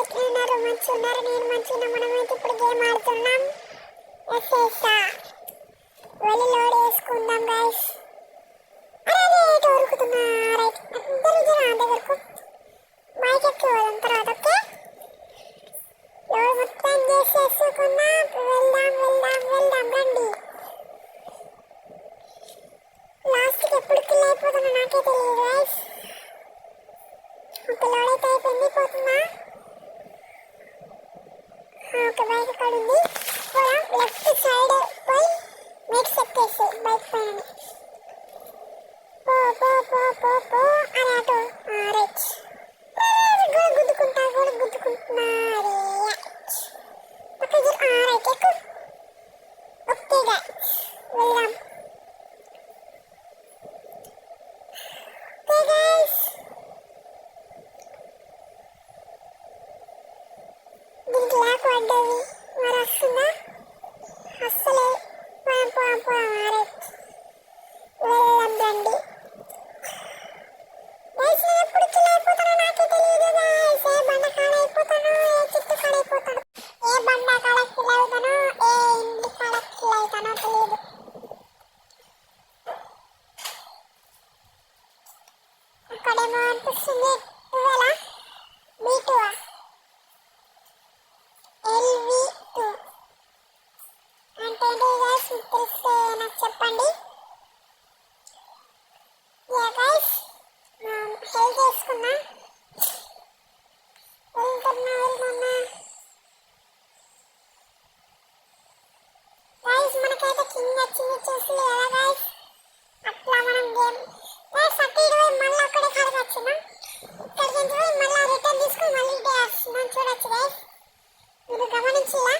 ఎట్లున్నారు? మంచిగా ఉన్నారు? నేను మంచిగా. మనమైతే ఇప్పుడు గేమ్ ఆడుతున్నాం. ఎస్ఎస్ఆ వెళ్ళి లోడ్ వేసుకుందాం గైస్. అరే ఎటు ఉరుకుతున్నా? రైట్ అందరూ జర దగ్గరకు మైక్ ఎక్కువ తర్వాత ఓకే. లోడ్ మొత్తం చేసేసుకున్నా. వెళ్దాం రండి. లాస్ట్కి ఎప్పుడు కిల్ అయిపోతున్నా నాకే తెలియదు గైస్. ఒక లోడ్ అయితే అయిపోయింది. పోతున్నా. ఒక బైక్ అక్కడ ఉంది. పోదాం. లెఫ్ట్ సైడ్ పోయి నెక్స్ట్ ఎక్కేసి బైక్ పైన పో అని అటు రైట్. గోడ గుద్దుకుంటున్నా. పక్క రైట్ ఎక్కు. ఓకే గైస్ వెళ్దాం. ఓకే గైస్ దీనికి లాక్ పడ్డది. మరి వస్తుందా? అస్సలే. పోదాం రైట్ వెళ్దాం రండి. గైస్ నేను ఎప్పుడు కిల్ అయిపోతానో నాకే తెలియదు గైస్. ఏ బండ కాడ అయిపోతానో, ఏ చెట్టు కాడ అయిపోతానో, ఏ బండ కాడ కిల్ అవుతానో, ఏ ఇంటి కాడ కిల్ అవుతానో తెలియదు. అక్కడేమో అనిపిస్తుంది 12 B2 LV2 అంటే ఏంటి గైస్? తెలిస్తే నాకు చెప్పండి. యా గైస్ హెల్ప్ చేసుకున్నా. వెళ్తున్నా. గైస్ మనకైతే కింగ్ వచ్చింది చూసి ఎలా గైస్. అట్లా మనం గేమ్ గైస్ అటు ఇటు పోయి మళ్ళీ అక్కడే కాడికి వచ్చినా. ఇక్కడికి నుంచి పోయి మళ్ళీ రిటర్న్ తీసుకుని మళ్ళీ ఇటే వస్తున్నాం. చూడొచ్చు గైస్. మీరు గమనించిలా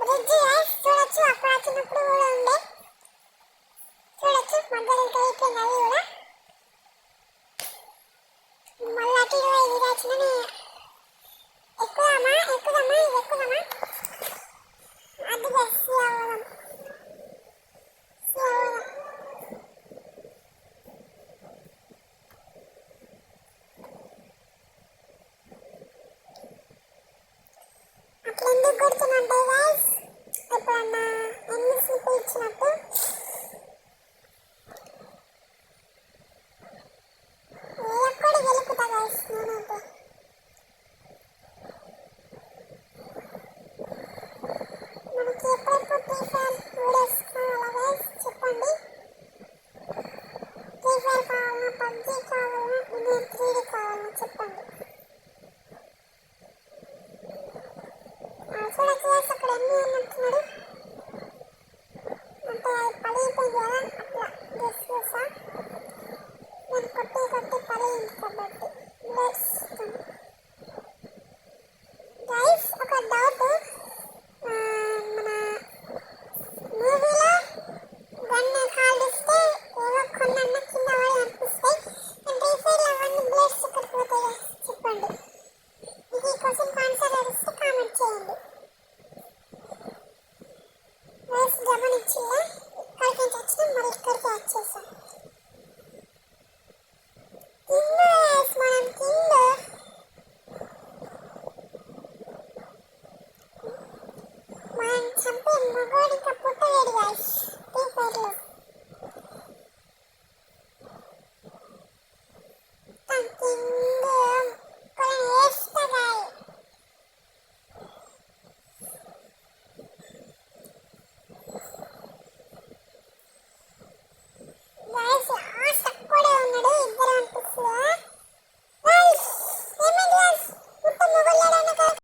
బ్రిడ్జ్ గైస్ చూడొచ్చు. అప్పుడు వచ్చినప్పుడు కూడా ఉండే చూడొచ్చు. మధ్యలో ఇంకా అయిపోయింది అది కూడా. మళ్ళీ అటు ఇటు పోయి ఇది వచ్చిన